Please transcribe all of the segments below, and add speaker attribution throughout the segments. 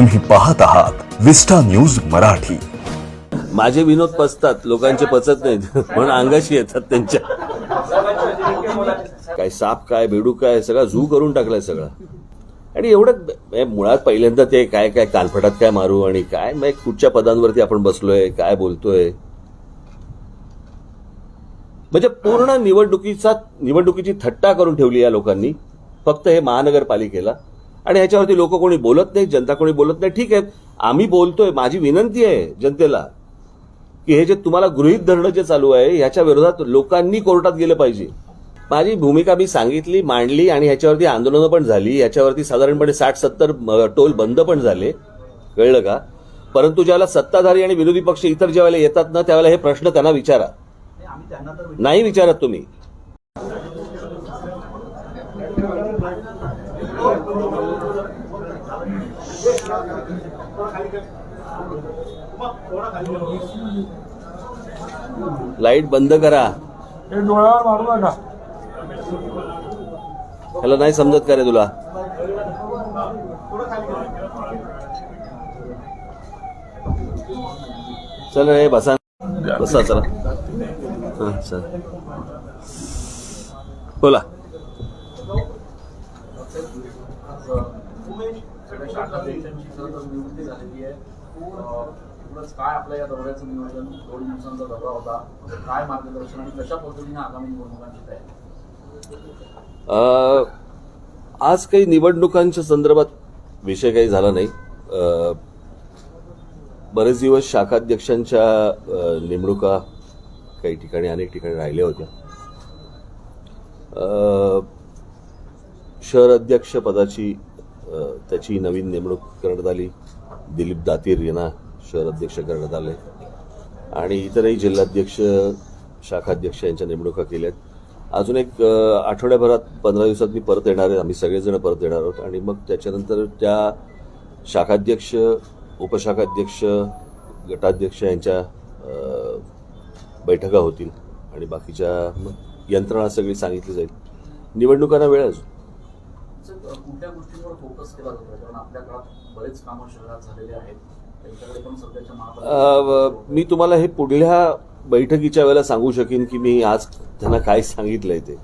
Speaker 1: तुम्ही पाहत आहात विस्टा न्यूज मराठी।
Speaker 2: माझे विनोद पचतात, लोकांचे पचत नाहीत म्हणून अंगाशी येतात त्यांच्या। काय साप काय बेडूक काय सगळा झू करून टाकलाय सगळा। आणि एवढं मुळात पहिल्यांदा ते काय काय कालफटात काय मारू आणि काय मग कुठच्या पदांवरती आपण बसलोय काय बोलतोय, म्हणजे पूर्ण निवडणुकीची थट्टा करून ठेवली या लोकांनी फक्त हे महानगरपालिकेला। आणि ह्याच्यावरती लोक कोणी बोलत नाही, जनता कोणी बोलत नाही। ठीक आहे, आम्ही बोलतोय, माझी विनंती आहे जनतेला की हे जे तुम्हाला गृहीत धरणं जे चालू आहे ह्याच्या विरोधात लोकांनी कोर्टात गेलं पाहिजे। माझी भूमिका मी सांगितली, मांडली आणि ह्याच्यावरती आंदोलनं पण झाली, ह्याच्यावरती साधारणपणे 60-70 टोल बंद पण झाले, कळलं का? परंतु ज्यावेळेला सत्ताधारी आणि विरोधी पक्ष इतर ज्यावेळेला येतात ना त्यावेळेला हे प्रश्न त्यांना विचारा, नाही विचारत तुम्ही। लाईट बंद करा,
Speaker 3: डोळ्यावर मारू नका।
Speaker 2: ह्याला नाही समजत का रे तुला? चल रे बसा बसा, चला हा चल बोला।
Speaker 3: काय आपल्या या दौऱ्याचं नियोजन, 2 दिवसांचा दौरा होता, काय मार्गदर्शन आणि कशा पद्धतीने आगामी निवडणुकांची तयारी?
Speaker 2: आज काही निवडणुकांच्या संदर्भात विषय काही झाला नाही। बरेच दिवस शाखाध्यक्षांच्या नेमणुका काही ठिकाणी अनेक ठिकाणी राहिल्या होत्या। शहर अध्यक्ष पदाची त्याची नवीन नेमणूक करण्यात आली, दिलीप दातीर यांना शहर अध्यक्ष करण्यात आले आणि इतरही जिल्हाध्यक्ष शाखाध्यक्ष यांच्या नेमणुका केल्यात। अजून एक आठवड्याभरात 15 दिवसात मी परत येणार आहे, आम्ही सगळेजण परत येणार आहोत आणि मग त्याच्यानंतर त्या शाखाध्यक्ष, उपशाखाध्यक्ष, गटाध्यक्ष यांच्या बैठका होतील आणि बाकीच्या मग यंत्रणा सगळी सांगितली जाईल। निवडणुकांना वेळ अजून।
Speaker 3: कुठल्या गोष्टींवर फोकस केला जातो? कारण आपल्या काळात बरेच कामं शहरात झालेले आहेत, त्यांच्याकडे पण सध्याच्या महापालिका।
Speaker 2: मी तुम्हाला हे पुढल्या बैठकीच्या वेळेला सांगू शकेन की मी आज त्यांना काय सांगितलंय ते।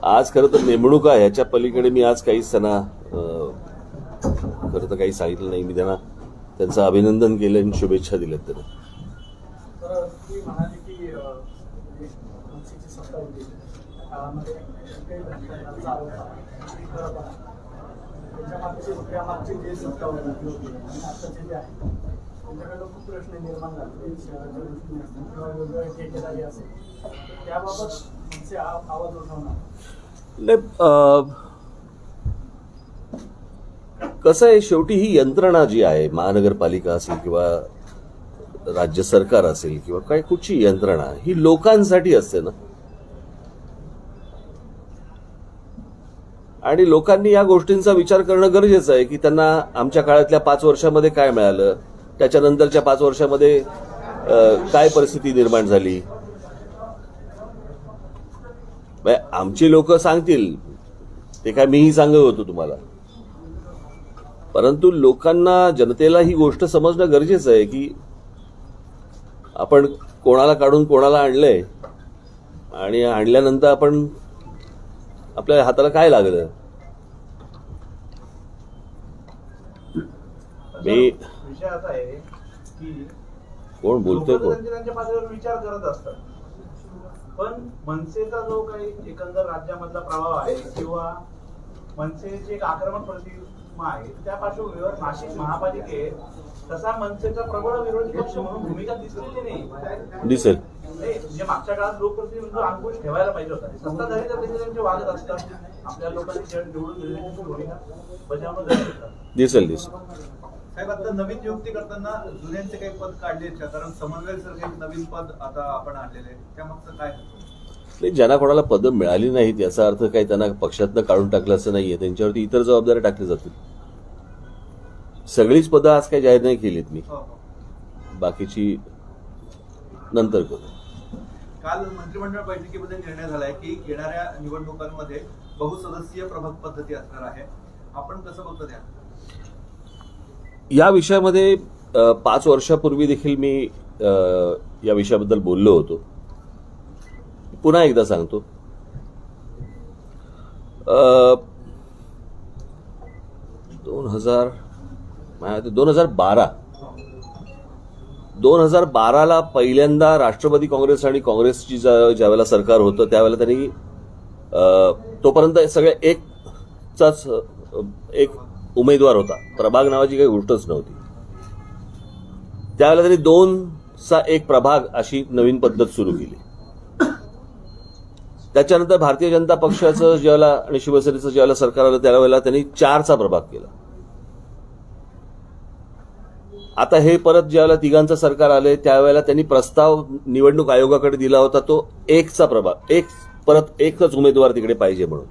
Speaker 2: आज खरं तर नेमणुका ह्याच्या पलीकडे मी आज काहीच त्यांना खरं तर काही सांगितलं नाही। मी त्यांना त्यांचं अभिनंदन केलं आणि शुभेच्छा दिल्यात त्यांना। कसं आहे, शेवटी ही यंत्रणा जी आहे, महानगरपालिका असेल किंवा राज्य सरकार असेल किंवा काय कुठची यंत्रणा, ही लोकांसाठी असते ना। आणि लोकांनी या गोष्टींचा विचार करणं गरजेचं आहे की त्यांना आमच्या काळातल्या 5 वर्षामध्ये काय मिळालं, त्याच्यानंतरच्या 5 वर्षामध्ये काय परिस्थिती निर्माण झाली। आमची लोक सांगतील ते काय मीही सांगत होतो तुम्हाला, परंतु लोकांना, जनतेला ही गोष्ट समजणं गरजेचं आहे की आपण कोणाला काढून कोणाला आणलंय आणि आणल्यानंतर आपण आपल्या हाताला काय लागलं।
Speaker 4: विषय असा आहे की
Speaker 2: कोण बोलतोय, कोण
Speaker 4: त्यांच्या पातळीवर विचार करत असतात, पण मनसेचा जो काही एकंदर राज्यामधला प्रभाव आहे किंवा मनसेची एक आक्रमक प्रतिमा आहे, त्या पार्श्वभूमीवर नाशिक महापालिकेत तसा मनसेचा प्रबळ विरोधी पक्ष म्हणून भूमिका दिसलेली नाही।
Speaker 2: दिसेल
Speaker 4: जे मागच्या काळात लोकप्रतिनिधी अंकुश ठेवायला पाहिजे होता, सत्ताधारी तर त्यांचे वागत असतात, आपल्या लोकांनी निवडून दिलेली भूमिका बजावणं
Speaker 2: दिसेल।
Speaker 5: साहेब, आता नवीन नियुक्ती करताना जुन्यांचे काही पद काढले का? कारण समन्वय सर काही नवीन पद आता आपण आणलेले, त्यामागचं काय?
Speaker 2: नाही, ज्यांना कोणाला पदं मिळाली नाहीत याचा अर्थ काही त्यांना पक्षातनं काढून टाकलं असं नाहीये, त्यांच्यावरती इतर जबाबदाऱ्या टाकल्या जातील। सगळीच पदं आज काही जाहीर नाही केलीत मी, बाकीची नंतर करू।
Speaker 5: काल मंत्रिमंडळ बैठकीमध्ये निर्णय झालाय की येणाऱ्या निवडणुकांमध्ये बहुसदस्यीय प्रभाग पद्धती असणार आहे, आपण कसं बघतो त्या?
Speaker 2: या विषयामध्ये 5 वर्षापूर्वी देखील मी या विषयाबद्दल बोललो होतो. पुन्हा एकदा सांगतो. 2012ला पहिल्यांदा राष्ट्रवादी काँग्रेस आणि काँग्रेसची ज्यावेळेला सरकार होतं त्यावेळेला त्यांनी तोपर्यंत सगळे एकचाच एक उमेदवार होता. प्रभाग नावाची काही गोष्टच नव्हती. त्यावेळेला त्यांनी 2चा एक प्रभाग अशी नवीन पद्धत सुरू केली. त्याच्यानंतर भारतीय जनता पक्षाचं ज्यावेळेला आणि शिवसेनेचं ज्यावेळेला सरकार आलं त्यावेळेला त्यांनी 4चा प्रभाग केला. आता हे परत ज्यावेळेला 3घांचं सरकार आलंय त्यावेळेला त्यांनी प्रस्ताव निवडणूक आयोगाकडे दिला होता तो 1चा प्रभाग, परत एकच उमेदवार तिकडे पाहिजे म्हणून.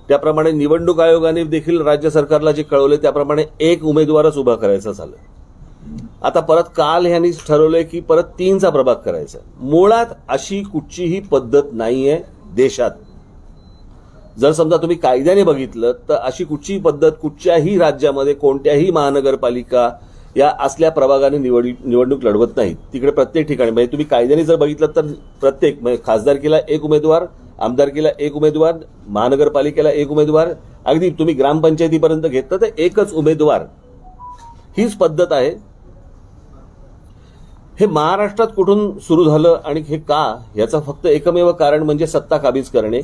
Speaker 2: त्याप्रमाणे निवडणूक आयोगाने देखील राज्य सरकारला जे कळवले त्याप्रमाणे एक उमेदवारच उभा करायचा झालं. आता परत काल ह्यांनी ठरवलंय की परत 3चा प्रभाग करायचा. मुळात अशी कुठचीही पद्धत नाहीये देशात. जर समजा तुम्ही कायद्याने बघितलं तर अशी कुठचीही पद्धत कुठच्याही राज्यामध्ये कोणत्याही महानगरपालिका या असल्या प्रभागाने निवडणूक लढवत नाहीत. तिकडे प्रत्येक ठिकाणी म्हणजे तुम्ही कायद्याने जर बघितलं तर प्रत्येक म्हणजे खासदारकीला एक उमेदवार, आमदारकीला एक उमेदवार, महानगरपालिकेला एक उमेदवार, अगदी तुम्ही ग्रामपंचायतीपर्यंत घेतलं तर एकच उमेदवार. हीच पद्धत आहे. हे महाराष्ट्रात कुठून सुरू झालं आणि हे का याचं फक्त एकमेव कारण म्हणजे सत्ता काबीज करणे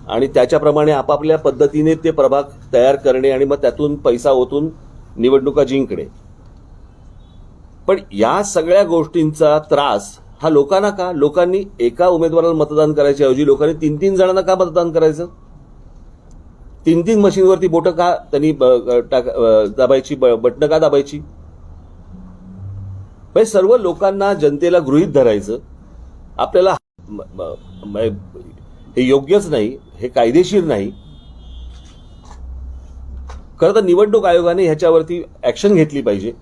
Speaker 2: आणि त्याच्याप्रमाणे आपापल्या पद्धतीने ते प्रभाग तयार करणे आणि मग त्यातून पैसा ओतून निवडणुका जिंकणे. पण या सगळ्या गोष्टींचा त्रास हा लोकांना का? लोकांनी एका उमेदवाराला मतदान करायच्या ऐवजी लोकांनी 3-3 जणांना का मतदान करायचं? 3-3 मशीनवरती बोटं का त्यांनी दाबायची, बटणं का दाबायची? म्हणजे सर्व लोकांना, जनतेला गृहीत धरायचं आपल्याला हे योग्यच नाही, हे कायदेशीर नाही. खरं तर निवडणूक आयोगाने ह्याच्यावरती ऍक्शन घेतली पाहिजे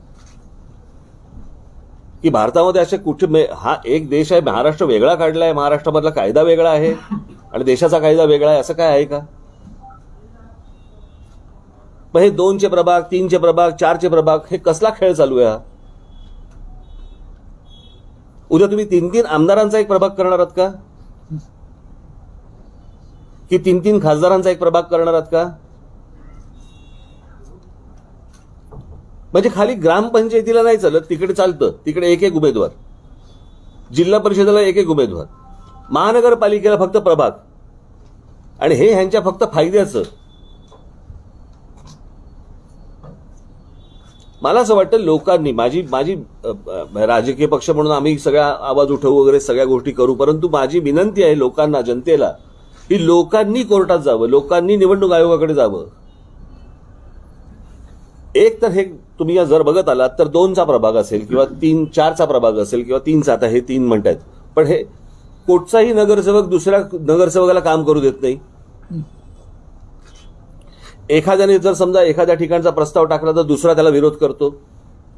Speaker 2: की भारतामध्ये असे कुठे, हा एक देश आहे, महाराष्ट्र वेगळा काढला आहे, महाराष्ट्रामधला कायदा वेगळा आहे आणि देशाचा कायदा वेगळा आहे, असं काय आहे का? मग हे 2चे प्रभाग, 3चे प्रभाग, 4चे प्रभाग, हे कसला खेळ चालू आहे हा? उद्या तुम्ही 3-3 आमदारांचा एक प्रभाग करणार आहात का? की 3-3 खासदारांचा एक प्रभाग करणार आहात का? म्हणजे खाली ग्रामपंचायतीला नाही चालत, तिकडे चालतं, तिकडे एक एक उमेदवार, जिल्हा परिषदेला एक एक उमेदवार, महानगरपालिकेला फक्त प्रभाग, आणि हे ह्यांच्या फक्त फायद्याचं. मला असं वाटतं लोकांनी, माझी राजकीय पक्ष म्हणून आम्ही सगळ्या आवाज उठवू वगैरे सगळ्या गोष्टी करू, परंतु माझी विनंती आहे लोकांना, जनतेला, की लोकांनी कोर्टात जावं, लोकांनी निवडणूक आयोगाकडे जावं. एक तर हे तुम्ही जर बघत आलात तर 2चा प्रभाग असेल किंवा 4चा प्रभाग असेल किंवा 3चा, आता हे 3 म्हणतायत, पण हे कुठचाही नगरसेवक दुसऱ्या नगरसेवकाला काम करू देत नाही. एखाद्याने जर समजा एखाद्या ठिकाणचा प्रस्ताव टाकला तर दुसरा त्याला विरोध करतो,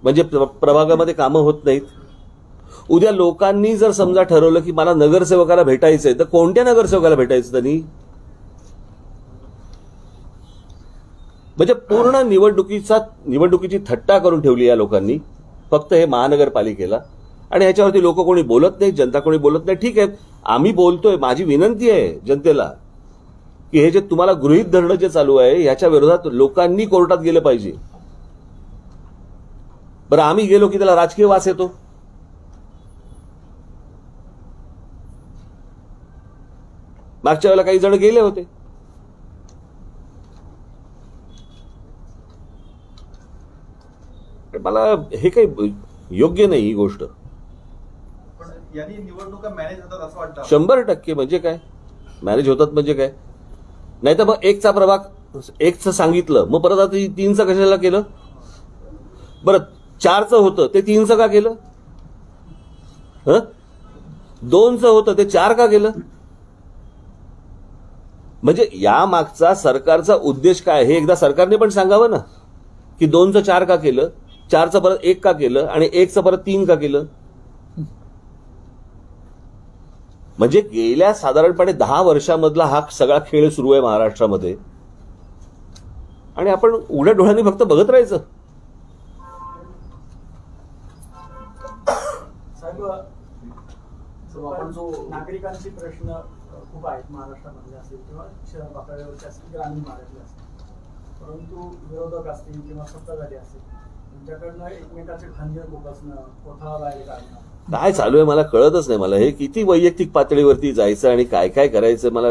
Speaker 2: म्हणजे प्रभागामध्ये कामं होत नाहीत. उद्या लोकांनी जर समजा ठरवलं की मला नगरसेवकाला भेटायचंय तर कोणत्या नगरसेवकाला भेटायचं त्यांनी? म्हणजे पूर्ण निवडणुकीची थट्टा करून ठेवली या लोकांनी फक्त हे महानगरपालिकेला. आणि ह्याच्यावरती लोक कोणी बोलत नाही, जनता कोणी बोलत नाही. ठीक आहे, आम्ही बोलतोय. माझी विनंती आहे जनतेला की हे जे तुम्हाला गृहीत धरणं जे चालू आहे ह्याच्या विरोधात लोकांनी कोर्टात गेलं पाहिजे. बरं, आम्ही गेलो की त्याला राजकीय वास येतो. मागच्या वेळेला काही जण गेले होते. मला हे काही योग्य नाही ही गोष्ट.
Speaker 5: पण यांनी निवडणुका मॅनेज होतात असं वाटतं?
Speaker 2: 100% म्हणजे काय मॅनेज होतात म्हणजे काय? नाही तर मग 1चा प्रभाग 1चं सांगितलं, मग परत आता 3चं कशाला केलं? बरं, 4चं होतं ते 3चं का केलं? 2चं होतं ते 4 का केलं? म्हणजे या मागचा सरकारचा उद्देश काय हे एकदा सरकारने पण सांगावं ना, की 2चं 4 का केलं, 4चं परत 1 का केलं आणि 1चं परत 3 का केलं? म्हणजे गेल्या साधारणपणे 10 वर्षामधला हा सगळा खेळ सुरू आहे महाराष्ट्रामध्ये आणि आपण उघड्या डोळ्यांनी फक्त बघत राहायचं.
Speaker 3: आपण जो
Speaker 6: नागरिकांचे प्रश्न खूप आहेत महाराष्ट्रामधले असतील किंवा शहर पातळीवरचे असतील ग्रामीण भागातले असतील, परंतु विरोधक असतील किंवा सत्ताधारी असतील त्यांच्याकडनं एकमेकाचे खंजीर खुपसणं, कोथळा बाहेर काढणं,
Speaker 2: काय चालू आहे मला कळतच नाही. मला हे किती वैयक्तिक पातळीवरती जायचं आणि काय काय करायचं मला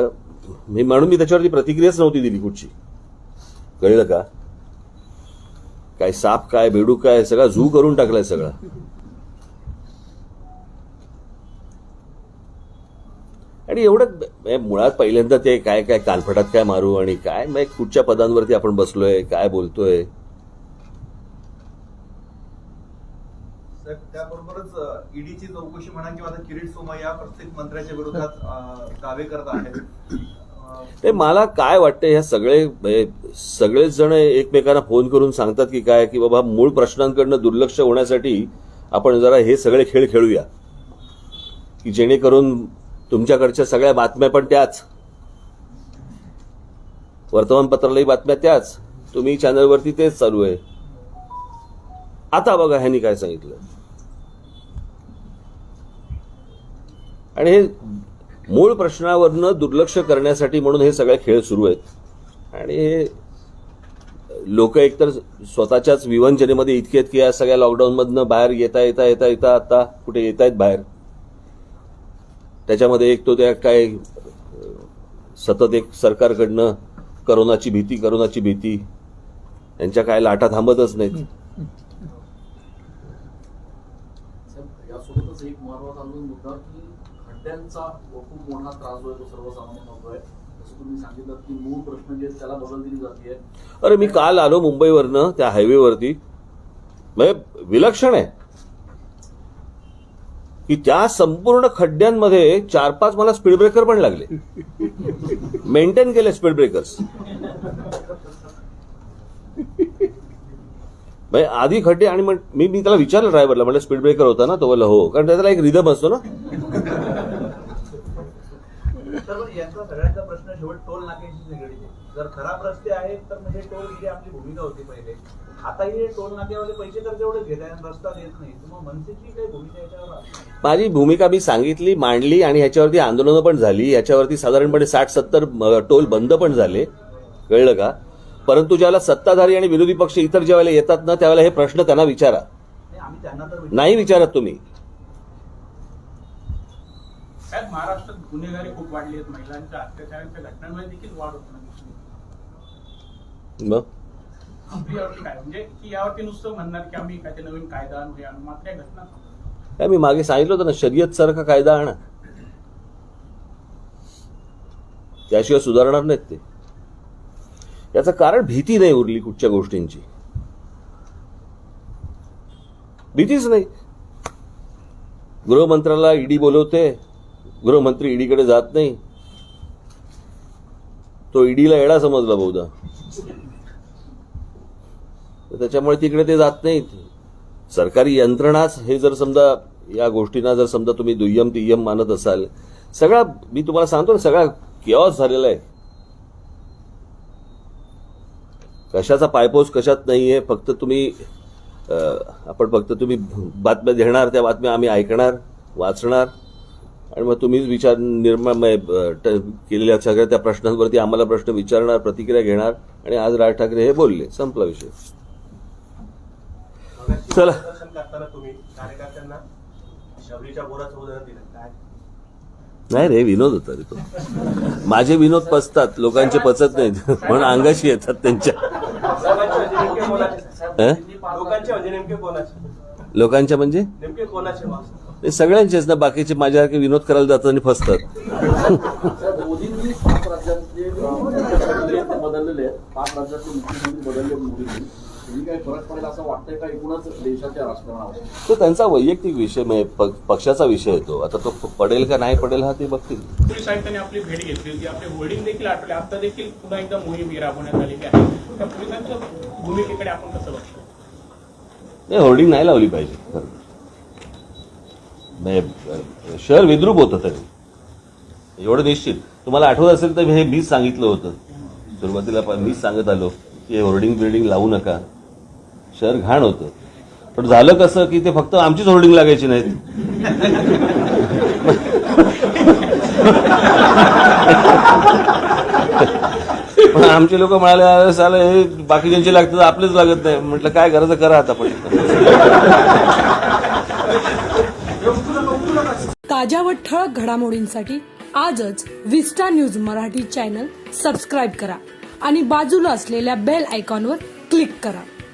Speaker 2: म्हणून मी त्याच्यावरती प्रतिक्रियाच नव्हती दिली कुठची. कळलं का? काय साप काय बेडूक काय सगळा झू करून टाकलाय सगळा. आणि एवढं मुळात पहिल्यांदा ते काय काय कालफटात काय मारू आणि काय मग कुठच्या पदांवरती आपण बसलोय काय बोलतोय.
Speaker 5: तर त्याबरोबरच ईडीची चौकशी म्हणा किंवा आता किरीट सोमय्या प्रत्येक मंत्र्याच्या विरोधात दावे करत आहेत.
Speaker 2: ते मला काय वाटतं ह्या सगळेच जण एकमेकांना फोन करून सांगतात की काय की बाबा मूळ प्रश्नांकडनं दुर्लक्ष होण्यासाठी आपण जरा हे सगळे खेळ खेळूया की जेणेकरून तुमच्याकडच्या सगळ्या बातम्या पण त्याच, वर्तमानपत्रालाही बातम्या त्याच, तुम्ही चॅनलवरती तेच चालू आहे. आता बघा ह्यांनी काय सांगितलं. आणि हे मूळ प्रश्नावरनं दुर्लक्ष करण्यासाठी म्हणून हे सगळे खेळ सुरू आहेत. आणि हे लोक एकतर स्वतःच्याच विवंचनेमध्ये इतके आहेत की या सगळ्या लॉकडाऊनमधनं बाहेर येता आता कुठे येत आहेत बाहेर. त्याच्यामध्ये एक तो त्या काय सतत एक सरकारकडनं करोनाची भीती यांच्या काय लाटा थांबतच नाहीत.
Speaker 3: यासोबतच एक महत्वाचा मुद्दा की खड्ड्यांचा खूप मोठा त्रास जो आहे तो सर्वसामान्य होतोय. जसं तुम्ही सांगितलं की मूळ प्रश्न जे त्याला बदल दिली जाते.
Speaker 2: अरे मी काल आलो मुंबईवरनं त्या हायवेवरती, म्हणजे विलक्षण आहे की त्या संपूर्ण खड्ड्यांमध्ये 4-5 मला स्पीड ब्रेकर पण लागले. मेंटेन केले स्पीड ब्रेकर्स. आधी खड्डे आणि मी त्याला विचारलं ड्रायव्हरला, म्हणजे स्पीड ब्रेकर होता ना तो, बोलला हो, कारण त्याला एक रिदम असतो ना.
Speaker 4: तर यांचा सगळ्यांचा प्रश्न शेवट टोल नाक्यांशी निगडीत आहे. जर खराब रस्ते आहेत तर म्हणजे टोल ही आपली भूमिका होती पहिले. आता हे टोल नाक्यावाले पैसे तर तेवढेच घेत आहे, रस्ता देत नाही. मग मनसेची काही भूमिका याच्यावर?
Speaker 2: माझी भूमिका मी सांगितली, मांडली आणि ह्याच्यावरती आंदोलनं पण झाली. याच्यावरती साधारणपणे 60-70 टोल बंद पण झाले. कळलं का? परंतु ज्यावेळेला सत्ताधारी आणि विरोधी पक्ष इतर ज्यावेळेला येतात ना त्यावेळेला हे प्रश्न त्यांना विचारा.
Speaker 4: आम्ही त्यांना तर
Speaker 2: नाही विचारत तुम्ही.
Speaker 6: साहेब, महाराष्ट्रात गुन्हेगारी खूप वाढली आहेत. महिलांच्या अत्याचारांच्या घटनांमध्ये देखील वाढ होत
Speaker 2: मग
Speaker 6: आपली यावरती काय म्हणजे की यावरती नुसतं म्हणणार की आम्ही काय ते नवीन कायदा आणू हे आणू, मात्र या घटना
Speaker 2: काय मी मागे सांगितलं होतं ना, शर्यत सारखा कायदा आणा, त्याशिवाय सुधारणार नाहीत ते. याचं कारण भीती नाही उरली कुठच्या गोष्टींची. भीतीच नाही. गृहमंत्र्याला ईडी बोलवते, गृहमंत्री ईडीकडे जात नाही. तो ईडीला येडा समजला बहुधा, त्याच्यामुळे तिकडे ते जात नाहीत. सरकारी यंत्रणाच हे जर समजा या गोष्टींना जर समजा तुम्ही दुय्यम तिय्यम मानत असाल, सगळा मी तुम्हाला सांगतो ना सगळा केऑस झालेला आहे. कशाचा पायपोस कशात नाहीये. फक्त तुम्ही बातम्या देणार, त्या बातम्या आम्ही ऐकणार, वाचणार आणि मग तुम्हीच विचार निर्माण केलेल्या सगळ्या त्या प्रश्नांवरती आम्हाला प्रश्न विचारणार, प्रतिक्रिया घेणार. आणि आज राज ठाकरे हे बोलले, संपला विषय. चला.
Speaker 7: करताना तुम्ही कार्यकर्त्यांना शबरीच्या बोराचं उदाहरण दिलं काय?
Speaker 2: नाही रे, विनोद होता रे तो. माझे विनोद पचतात, लोकांचे पचत नाहीत म्हणून अंगाशी येतात त्यांच्या. लोकांच्या म्हणजे
Speaker 7: नेमके कोणाचे?
Speaker 2: ते सगळ्यांचेच ना. बाकीचे माझ्यासारखे विनोद करायला जातात आणि फसतात.
Speaker 3: मोदींनी 5 राज्यातले मुख्यमंत्री बदललेले आहेत. 5 राज्यातले मुख्यमंत्री बदलले मोदींनी. काही फरक पडेल असं वाटतंय का एकूणच देशाच्या राजकारणावर?
Speaker 2: तो त्यांचा वैयक्तिक विषय, पक्षाचा विषय येतो. आता तो पडेल का नाही पडेल हा ते बघतील.
Speaker 6: पोलीस आयुक्तांनी आपली भेट घेतली होती, आपले होर्डिंग देखील आठवले. आता देखील पुन्हा एकदा मोहीम राबवण्यात आलेली आहे. त्या पोलिसांच्या भूमिकेकडे आपण कसं बघतो?
Speaker 2: नाही, होर्डिंग नाही लावली पाहिजे. शहर विद्रूप होतं तरी एवढं निश्चित. तुम्हाला आठवत असेल तर हे मीच सांगितलं होतं सुरुवातीला, मीच सांगत आलो की होर्डिंग बिल्डिंग लावू नका, शहर घाण होतं. पण झालं कसं की ते फक्त आमचीच होर्डिंग लागायची नाहीत. पण आमचे लोक म्हणाले, "अरे साला हे बाकीच्यांचे लागतं तर आपलेच लागत नाही." म्हटलं काय करायचं करा आता पण.
Speaker 8: ताज्या व ठळक घडामोडींसाठी आजच विस्टा न्यूज मराठी चॅनल सबस्क्राईब करा आणि बाजूला असलेल्या बेल आयकॉनवर क्लिक करा.